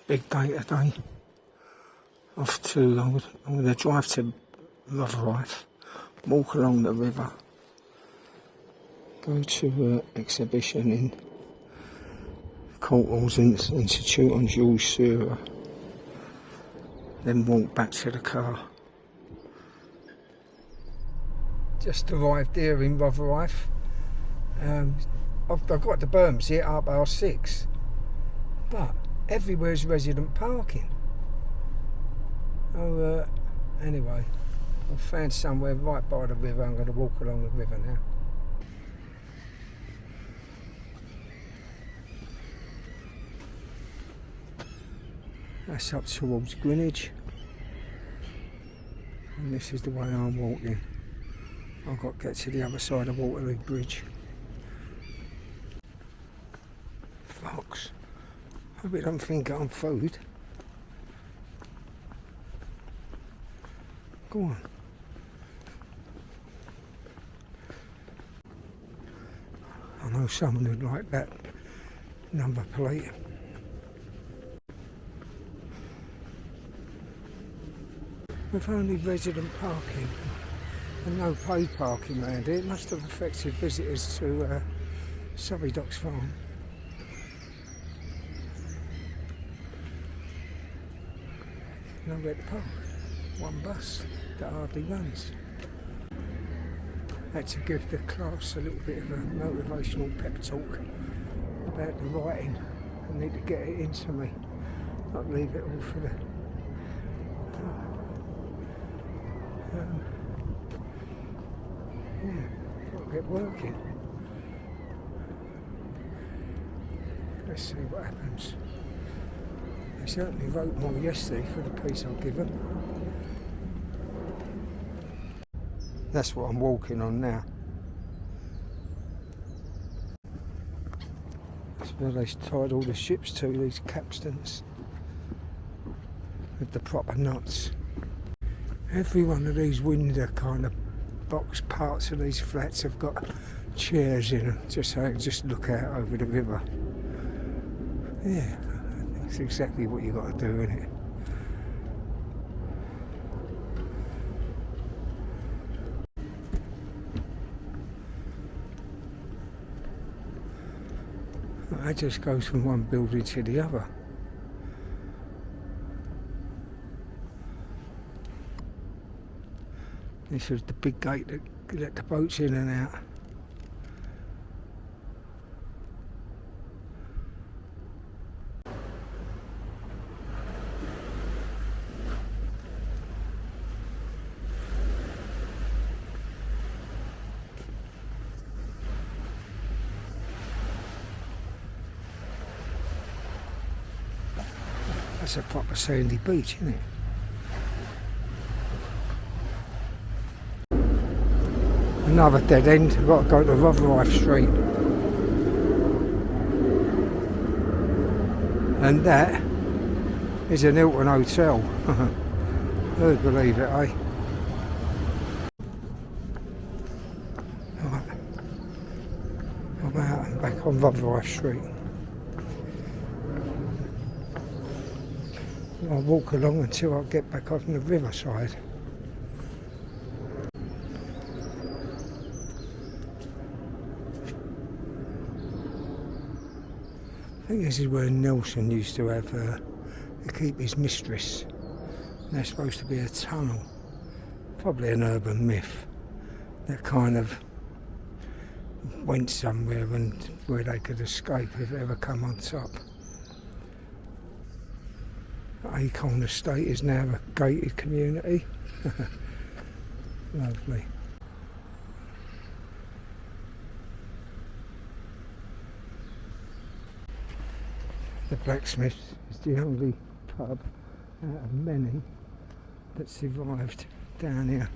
big day today. Off to, I'm going to drive to Rotherhithe, walk along the river, go to an exhibition in Corporal's Institute on Seurat, then walk back to the car. Just arrived here in Rotherhithe. I've got the berms here at 6:30, but everywhere's resident parking. Oh, anyway, I've found somewhere right by the river. I'm going to walk along the river now. That's up towards Greenwich, and this is the way I'm walking. I've got to get to the other side of Waterloo Bridge. Fox, hope you don't think I'm food. Go on. I know someone who'd like that number plate. With only resident parking and no paid parking around here, it must have affected visitors to Surrey Docks Farm. Nowhere to park. One bus that hardly runs. Had to give the class a little bit of a motivational pep talk about the writing. I need to get it into me, not leave it all for the got to get working. Let's see what happens. I certainly wrote more yesterday for the piece I've given. That's what I'm walking on now. That's where they tied all the ships to, these capstans, with the proper nuts. Every one of these window kind of box parts of these flats have got chairs in them, just so I can just look out over the river. Yeah, that's exactly what you've got to do, isn't it? That just goes from one building to the other. This was the big gate that let the boats in and out. That's a proper sandy beach, isn't it? Another dead end. I've got to go to Rotherhithe Street. And that is an Hilton hotel. Who'd believe it, eh? Right. I'm out and back on Rotherhithe Street. I'll walk along until I get back on the riverside. I think this is where Nelson used to have to keep his mistress. And there's supposed to be a tunnel, probably an urban myth, that kind of went somewhere and where they could escape if it ever come on top. Acorn Estate is now a gated community. Lovely. The Blacksmith is the only pub out of many that survived down here,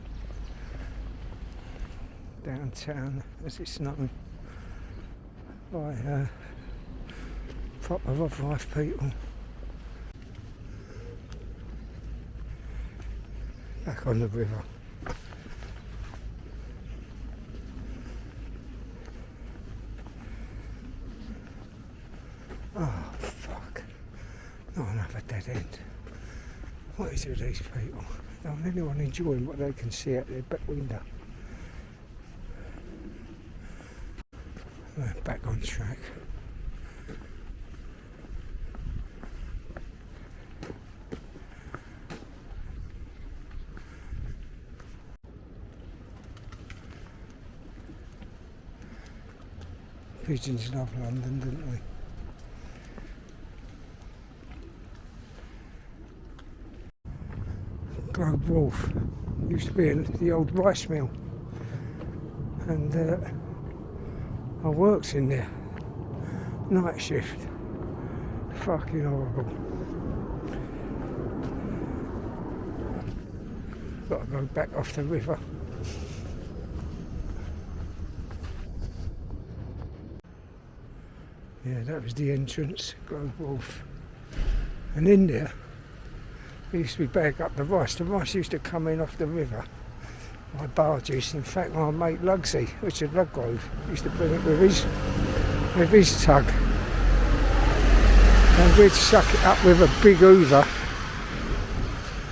downtown as it's known, by proper Rotherhithe people. Back on the river. Oh fuck. Not another dead end. What is it with these people? Don't anyone enjoying what they can see out their back window? We're back on track. Pigeons love London, didn't they? Wharf used to be in the old rice mill, and I worked in there, night shift, fucking horrible. Got to go back off the river. Yeah, that was the entrance, Grove Wharf, and in there we used to be bag up the rice. The rice used to come in off the river by barges. In fact, my mate Lugsy, Richard Ludgrove, used to bring it with his tug. And we'd suck it up with a big hoover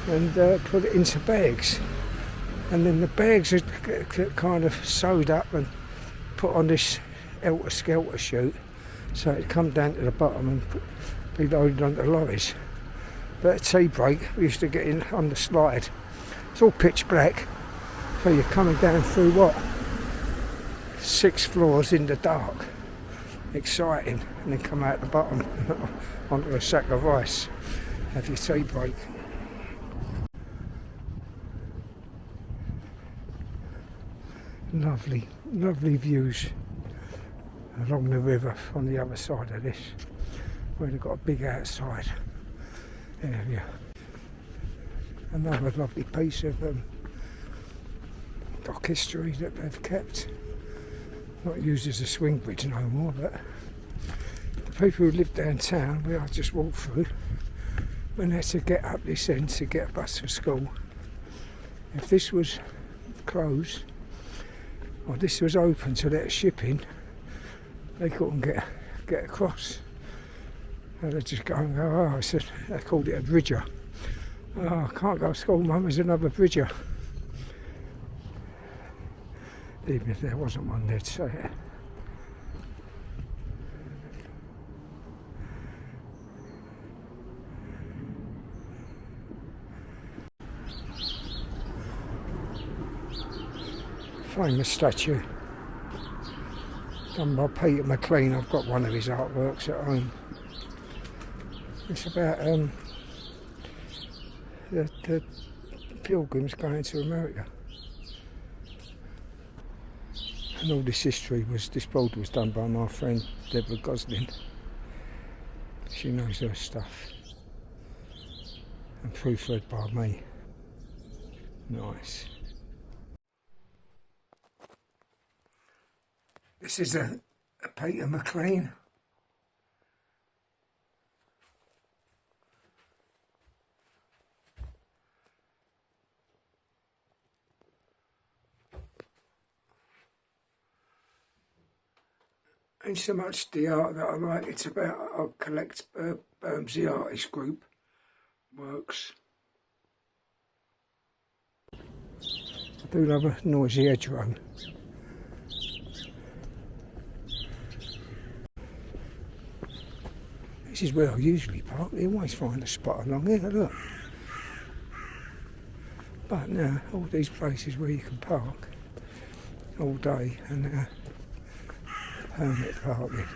and put it into bags. And then the bags would get kind of sewed up and put on this helter-skelter chute, so it'd come down to the bottom and be loaded onto lorries. But at tea break, we used to get in on the slide. It's all pitch black, so you're coming down through 6 floors in the dark. Exciting, and then come out the bottom onto a sack of rice. Have your tea break. Lovely, lovely views along the river on the other side of this, where they've got a big outside area. Another lovely piece of dock history that they've kept. Not used as a swing bridge no more, but the people who live downtown, where I just walked through, when they had to get up this end to get a bus to school, if this was closed or this was open to let a ship in, they couldn't get across. And they just go and go, oh, they called it a bridger. Oh, I can't go to school, Mum, there's another bridger. Even if there wasn't one, they'd say it. Famous statue done by Peter McLean. I've got one of his artworks at home. It's about the pilgrims going to America. And all this history this build was done by my friend Deborah Goslin. She knows her stuff. And proofread by me. Nice. This is a Peter McLean. Ain't so much the art that I like, it's about, I collect the artist group works. I do love a noisy hedgerow. This is where I usually park. You always find a spot along here, look. But now, all these places where you can park all day and permit parking,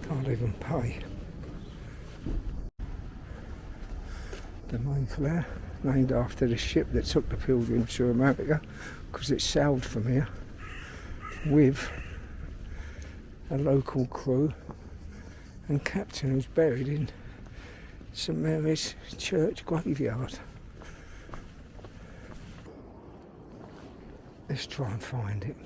can't even pay. The Mayflower, named after the ship that took the pilgrims to America, because it sailed from here with a local crew and captain who's buried in St Mary's Church graveyard. Let's try and find it.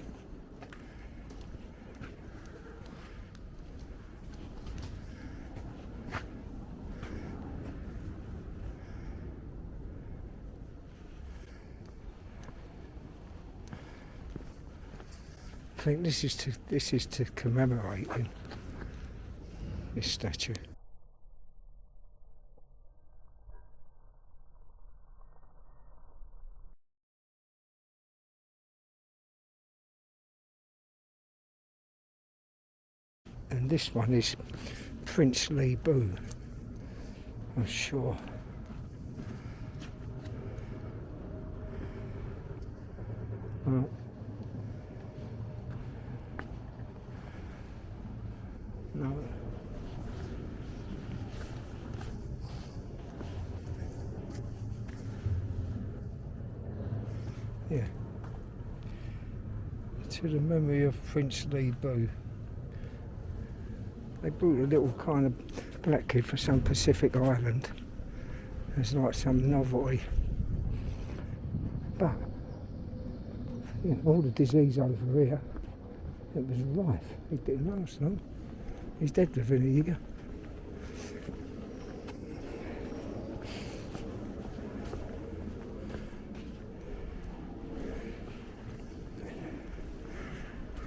I think this is to commemorate him, this statue. and this one is Princely Boo, I'm sure. Well, no. Yeah. To the memory of Princely Boo. They brought a little kind of black kid from some Pacific island. It's like some novelty. But you know, all the disease over here, it was rife. It didn't last long. He's dead within a year.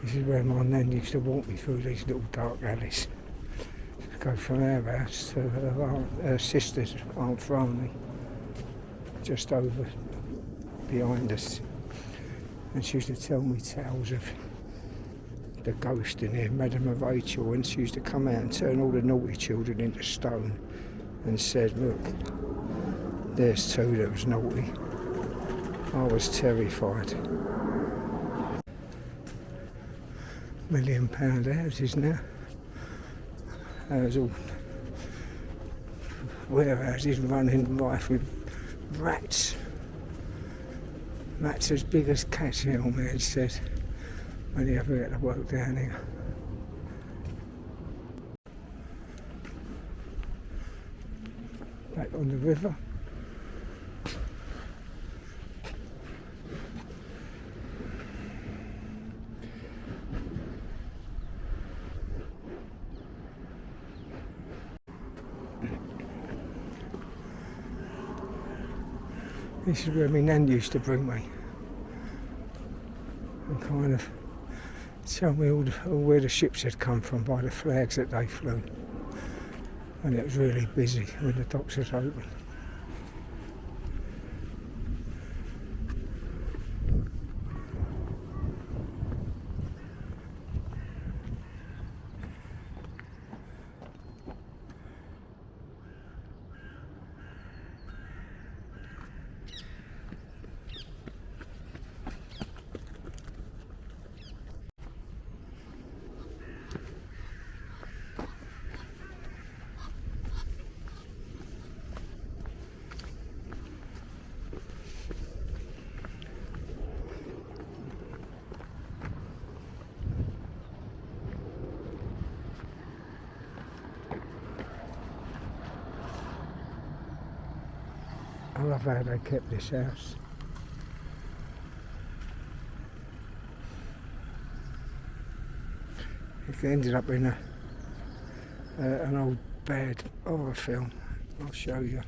This is where my nan used to walk me through these little dark alleys. Go from our house to her sister's, Aunt Franny, just over behind us. And she used to tell me tales of the ghost in here, Madame of Rachel, and she used to come out and turn all the naughty children into stone and said, look, there's two that was naughty. I was terrified. £1 million houses now. There's all warehouses running rife with rats. Rats as big as cats, the old man said, when he ever had to work down here. Back on the river. This is where my nan used to bring me and kind of tell me all where the ships had come from by the flags that they flew. And it was really busy when the docks was open. I love how they kept this house. It ended up in an old bad horror film. I'll show you.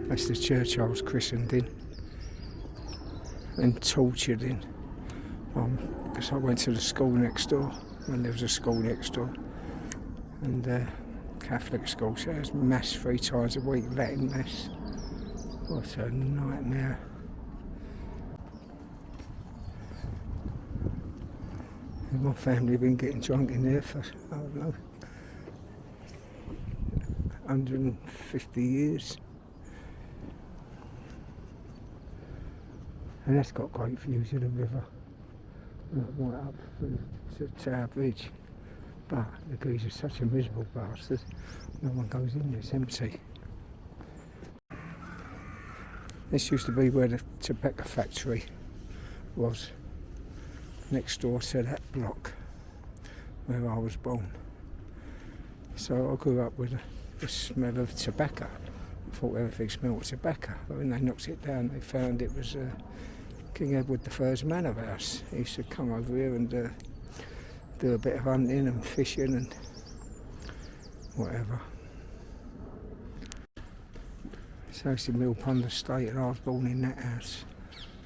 That's the church I was christened in and tortured in, because I went to the school next door. When there was a school next door, and Catholic school, so there's mass 3 times a week, Latin mass. What a nightmare. And my family have been getting drunk in there for, I don't know, 150 years. And that's got great views of the river. Right up through to Tower Bridge, but the geezer's such a miserable bastard, no one goes in there, it's empty. This used to be where the tobacco factory was, next door to that block where I was born. So I grew up with the smell of tobacco. I thought everything smelled of tobacco, but when they knocked it down they found it was King Edward I's Manor house. He used to come over here and do a bit of hunting and fishing and whatever. So it's the Millpond estate, and I was born in that house.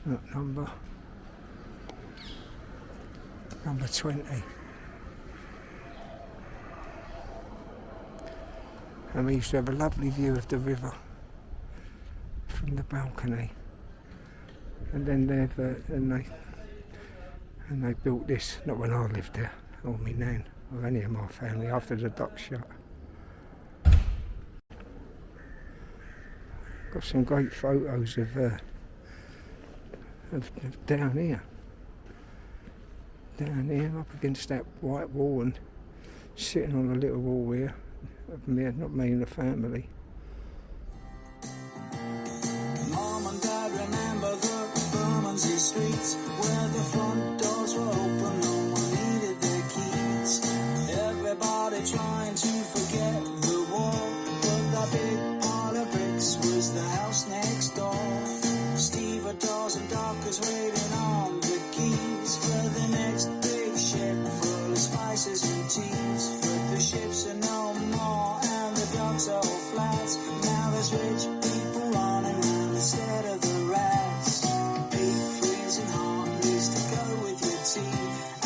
Look, number 20. And we used to have a lovely view of the river from the balcony. And then they built this, not when I lived there, or me nan, or any of my family, after the dock shut. Got some great photos of down here. Down here, up against that white wall and sitting on a little wall here, of me, not me and the family. Mom and Dad remember the Bermondsey streets where the front doors were open, no one needed their keys. Everybody trying to forget the war, but that big pile of bricks was the house next door. Stevedores and dockers waiting on the keys for the next big ship full of spices and teas. But the ships are no more and the docks are all flats. Now there's rich people running around instead of the rats. Big freezing hot needs to go with your tea,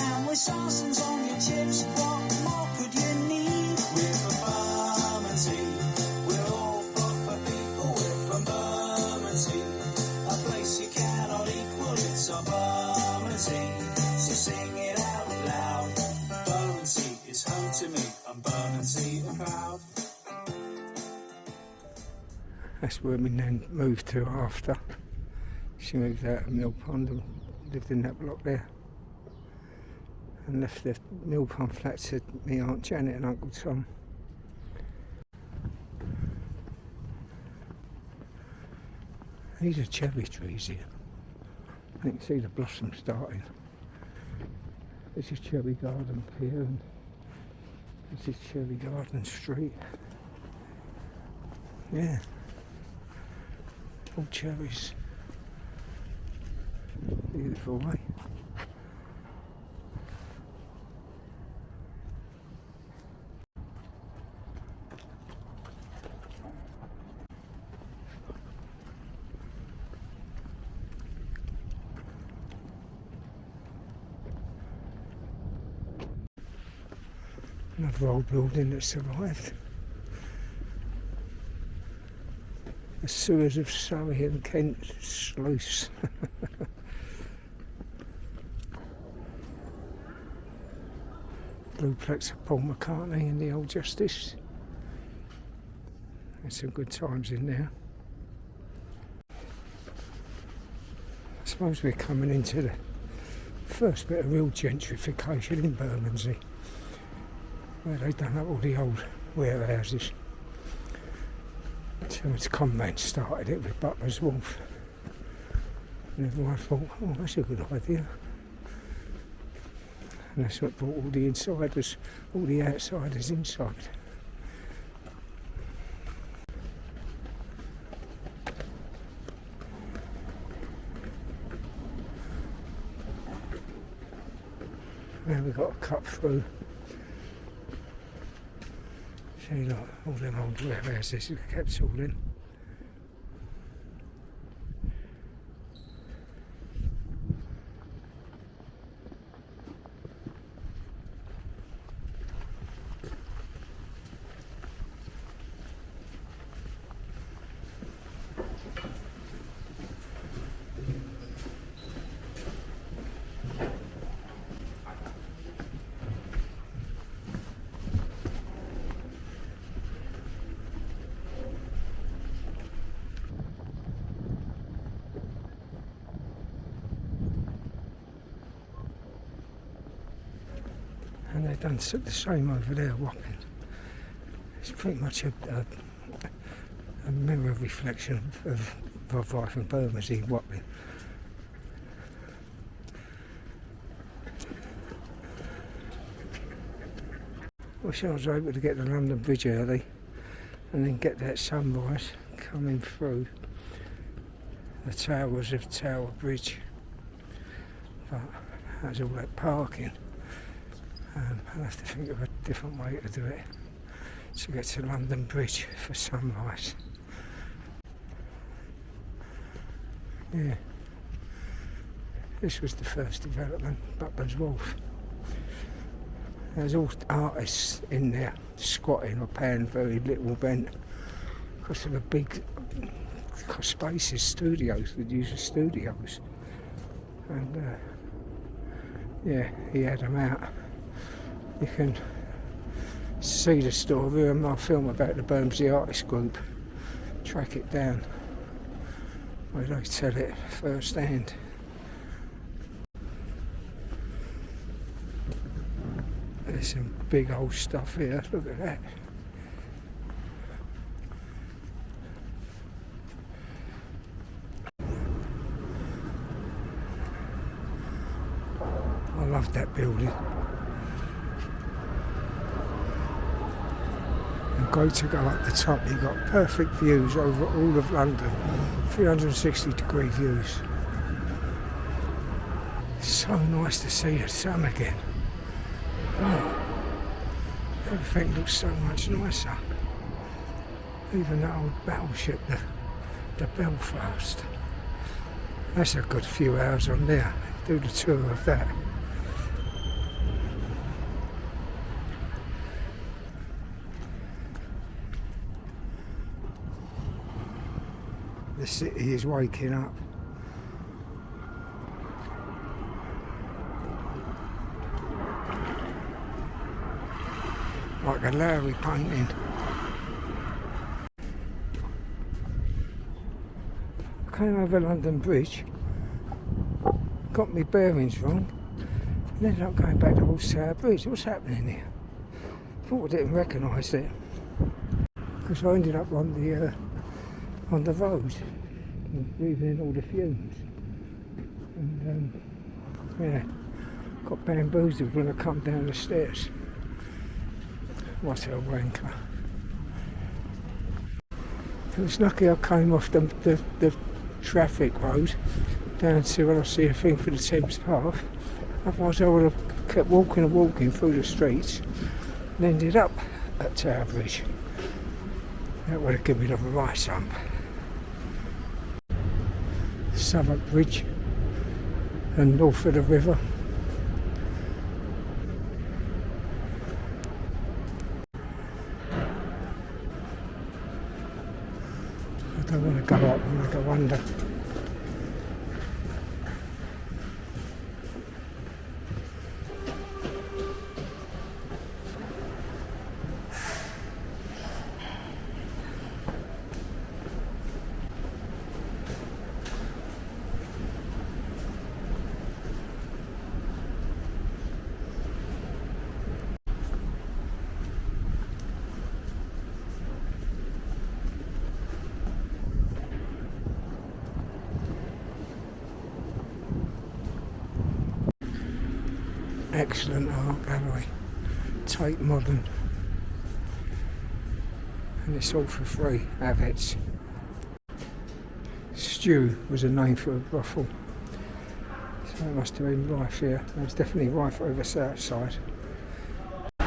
and with sausage on your chips, what more could you need? We're from Bermondsey, we're all proper people. We're from Bermondsey, a place you cannot equal. It's our Bermondsey, so sing it out loud. Bermondsey is home to me, I'm Bermondsey proud. That's where my nan moved to after. She moved out of Millpond and lived in that block there. And left the Millpond flat to me Aunt Janet and Uncle Tom. These are cherry trees here. You can see the blossom starting. This is Cherry Garden Pier and this is Cherry Garden Street. Yeah. All cherries. Beautiful way. Another old building that survived. The sewers of Surrey and Kent sluice. Blue plaques of Paul McCartney and the Old Justice. There's some good times in there. I suppose we're coming into the first bit of real gentrification in Bermondsey, where they've done up all the old warehouses. Thomas Conman started it with Butler's Wharf, and everyone thought, oh, that's a good idea. And that's what brought all the insiders, all the outsiders inside. Now we've got to cut through. See, like all them old warehouses have kept all in. And they've done the same over there, Wapping. It's pretty much a mirror reflection of Rotherhithe and Bermondsey, Wapping. Wish I was able to get to London Bridge early and then get that sunrise coming through the towers of Tower Bridge. But there's all that parking. I'll have to think of a different way to do it to get to London Bridge for sunrise. Yeah, this was the first development, Butler's Wharf. There's all artists in there squatting or paying very little rent because of the big spaces, studios, would use as studios. and yeah, he had them out. You can see the story in my film about the Bermondsey Artist Group. Track it down where they tell it first hand. There's some big old stuff here, look at that. I love that building. And great to go up the top, you've got perfect views over all of London, 360-degree views. It's so nice to see the sun again. Oh, everything looks so much nicer. Even that old battleship, the Belfast. That's a good few hours on there. Do the tour of that. The city is waking up. Like a Lowry painting. I came over London Bridge, got my bearings wrong, and ended up going back to Old Seurat Bridge. What's happening here? Thought I didn't recognise it, because I ended up on the road, breathing in all the fumes, and yeah, got bamboozled when I come down the stairs. What a wanker. It was lucky I came off the traffic road down to when I see a thing for the Thames Path. Otherwise I would have kept walking and walking through the streets and ended up at Tower Bridge. That would have given me the right hump. Southwark Bridge and north of the river. I don't want to go up, I want to go under. Excellent art gallery, Tate Modern, and it's all for free. Have it. Stew was a name for a brothel, so it must have been rife here. It was definitely rife over south side. You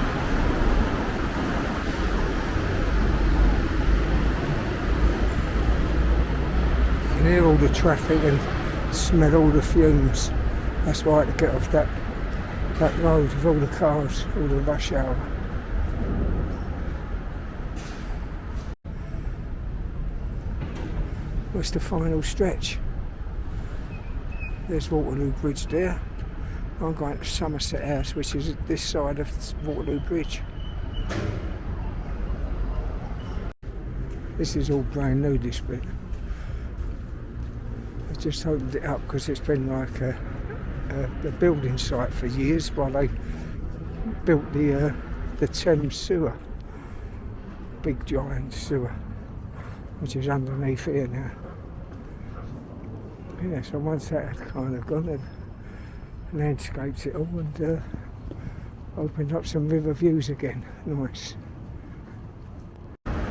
can hear all the traffic and smell all the fumes. That's why I had to get off that road with all the cars, all the rush hour. What's the final stretch? There's Waterloo Bridge there. I'm going to Somerset House, which is this side of Waterloo Bridge. This is all brand new, this bit. I just opened it up because it's been like a building site for years while they built the Thames sewer, big giant sewer, which is underneath here now. Yeah, so once that had kind of gone, they've landscaped it all and opened up some river views again. Nice.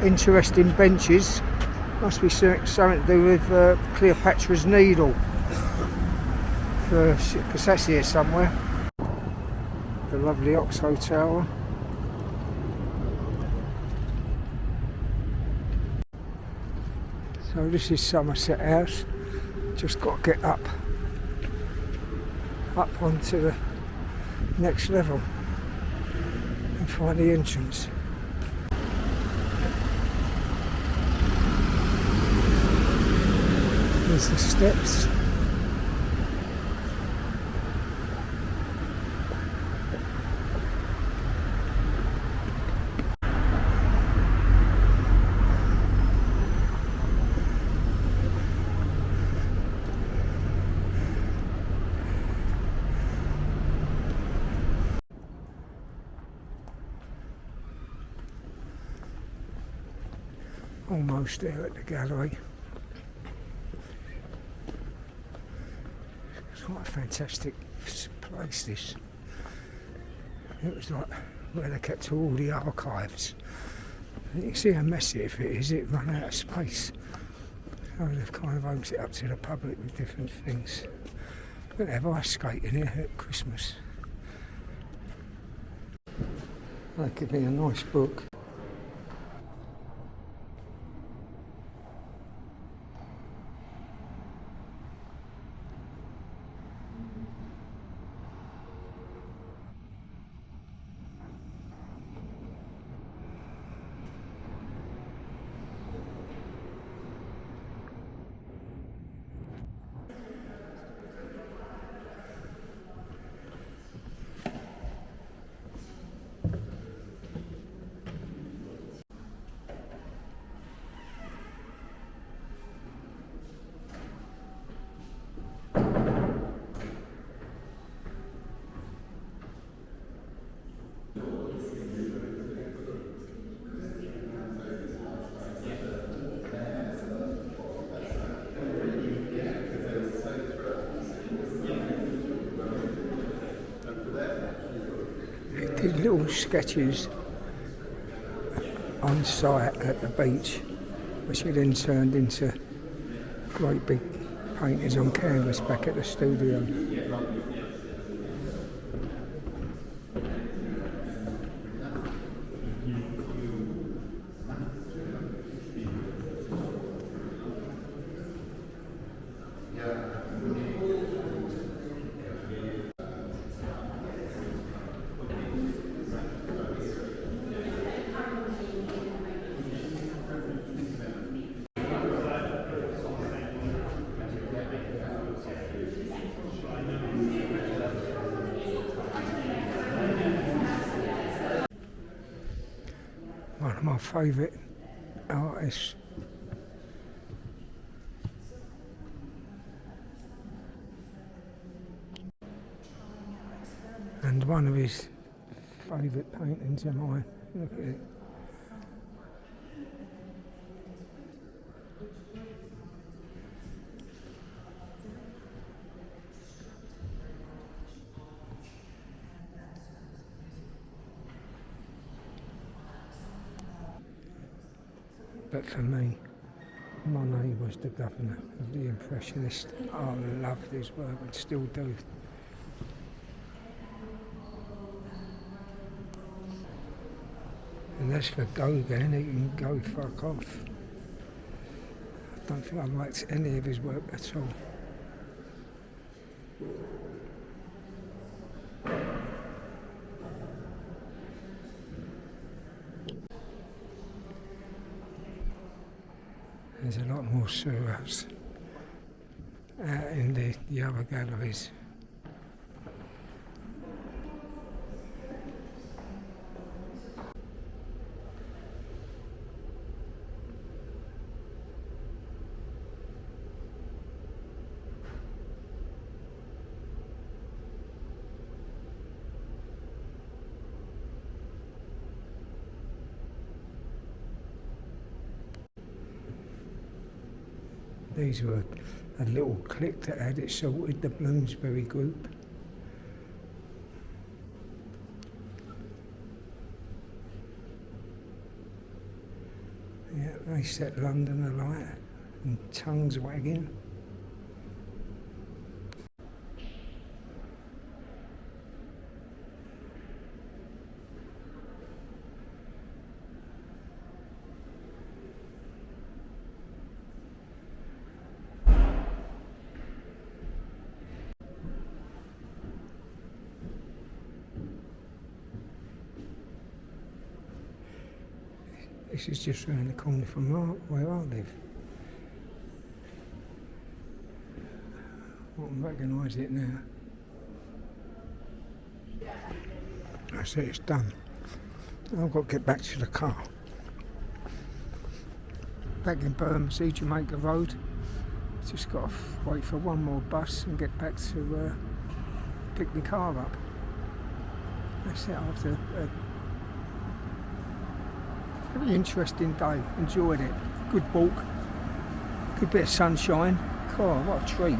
Interesting benches. Must be something to do with Cleopatra's Needle. Because that's here somewhere. The lovely Oxo Tower. So this is Somerset House. Just got to get up onto the next level and find the entrance. There's the steps. Almost there at the gallery. It's quite a fantastic place, this. It was like where they kept all the archives. And you can see how massive it is, it run out of space. So they've kind of opened it up to the public with different things. We're going to have ice skating here at Christmas. That could be a nice book. Did little sketches on site at the beach, which he then turned into great big paintings on canvas back at the studio. One of my favourite artists. And one of his favourite paintings of mine. Look at it. But for me, Manor was the governor of the Impressionists. I loved his work and still do. And as for Gauguin, he can go fuck off. I don't think I liked any of his work at all. There's a lot more Seurats out in the other galleries. These were a little clique that had it sorted, the Bloomsbury group. Yeah, they set London alight and tongues wagging. This is just round the corner from where I live. I can recognise it now. I see it's done. I've got to get back to the car. Back in Bermondsey, Jamaica Road. Just got to wait for one more bus and get back to pick the car up. That's it after a very interesting day. Enjoyed it. good walk, good bit of sunshine. God, what a treat.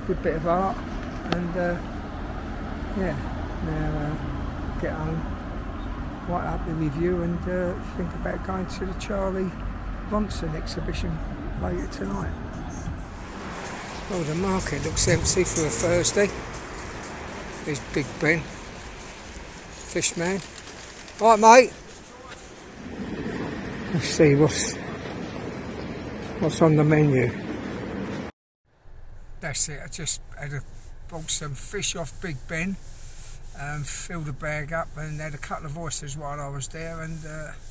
Good bit of art, and yeah, now get home, write up the review, and think about going to the Charlie Bronson exhibition later tonight. Well, the market looks empty for a Thursday. There's Big Ben, Fishman. Right, mate. Let's see what's on the menu. That's it. I just bought some fish off Big Ben, filled the bag up, and had a couple of oysters while I was there, and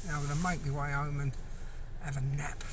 I'm going to make my way home and have a nap.